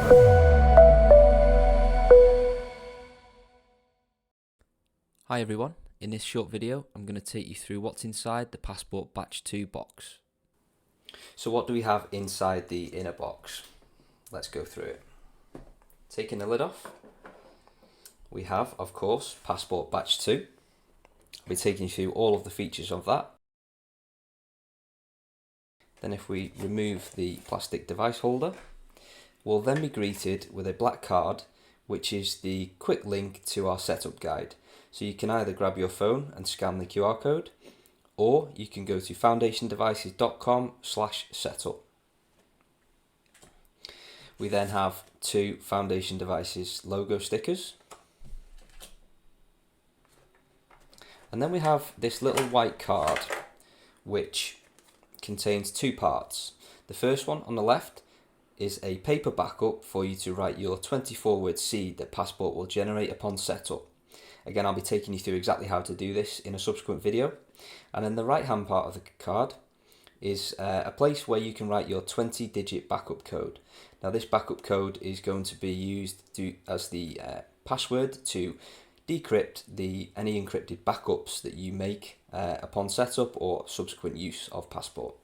Hi everyone, in this short video I'm going to take you through what's inside the Passport Batch 2 box. So what do we have inside the inner box? Let's go through it. Taking the lid off, we have, of course, Passport Batch 2. I'll be taking you through all of the features of that. Then if we remove the plastic device holder, we'll then be greeted with a black card which is the quick link to our setup guide. So you can either grab your phone and scan the QR code, or you can go to foundationdevices.com/setup. We then have two Foundation Devices logo stickers. And then we have this little white card which contains two parts. The first one on the left is a paper backup for you to write your 24-word seed that Passport will generate upon setup. Again, I'll be taking you through exactly how to do this in a subsequent video. And then the right hand part of the card is a place where you can write your 20-digit backup code. Now this backup code is going to be used as the password to decrypt any encrypted backups that you make upon setup or subsequent use of Passport.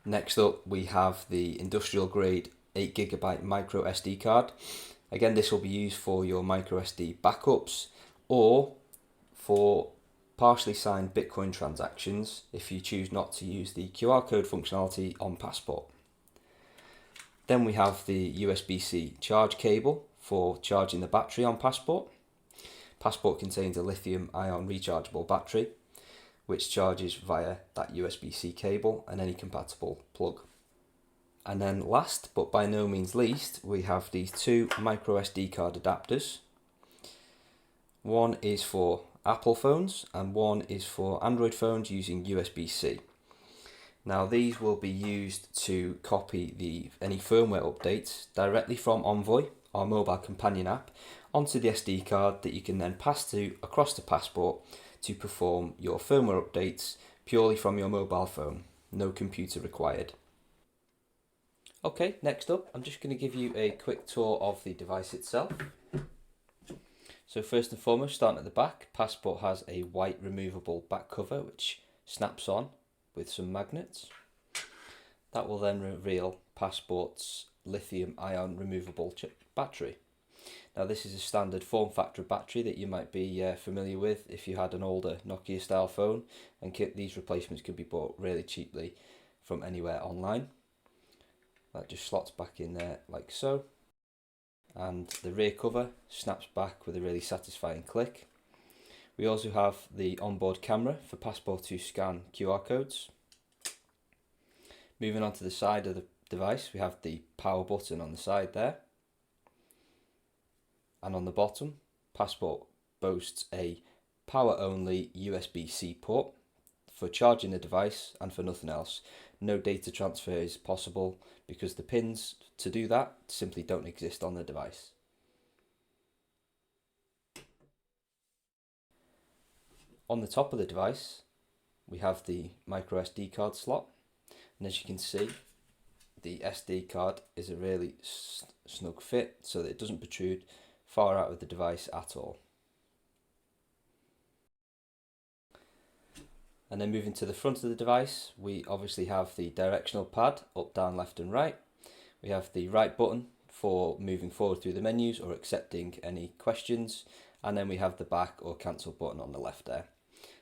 Next up, we have the industrial grade 8GB micro SD card. Again, this will be used for your micro SD backups or for partially signed Bitcoin transactions if you choose not to use the QR code functionality on Passport. Then we have the USB-C charge cable for charging the battery on Passport. Passport contains a lithium-ion rechargeable battery which charges via that USB-C cable and any compatible plug. And then last, but by no means least, we have these two micro SD card adapters. One is for Apple phones and one is for Android phones using USB-C. Now these will be used to copy any firmware updates directly from Envoy, our mobile companion app, onto the SD card that you can then pass across to Passport to perform your firmware updates purely from your mobile phone. No computer required. Okay, next up, I'm just going to give you a quick tour of the device itself. So first and foremost, starting at the back, Passport has a white removable back cover which snaps on with some magnets. That will then reveal Passport's lithium-ion removable battery. Now this is a standard form factor battery that you might be familiar with if you had an older Nokia style phone, and these replacements can be bought really cheaply from anywhere online. That just slots back in there like so, and the rear cover snaps back with a really satisfying click. We also have the onboard camera for Passport to scan QR codes. Moving on to the side of the device, we have the power button on the side there, and on the bottom, Passport boasts a power only USB-C port for charging the device and for nothing else. No data transfer is possible because the pins to do that simply don't exist on the device. On the top of the device, we have the micro SD card slot, and as you can see, the SD card is a really snug fit so that it doesn't protrude far out of the device at all. And then moving to the front of the device, we obviously have the directional pad, up, down, left and right. We have the right button for moving forward through the menus or accepting any questions, and then we have the back or cancel button on the left there.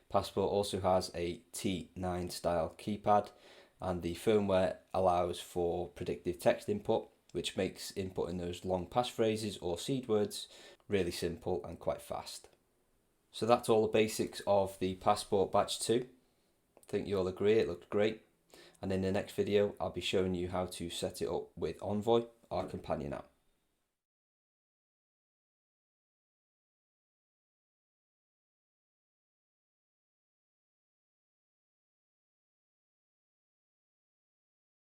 Passport also has a T9 style keypad, and the firmware allows for predictive text input, which makes inputting those long passphrases or seed words really simple and quite fast. So that's all the basics of the Passport Batch 2. I think you'll agree it looked great, and in the next video I'll be showing you how to set it up with Envoy, our companion app.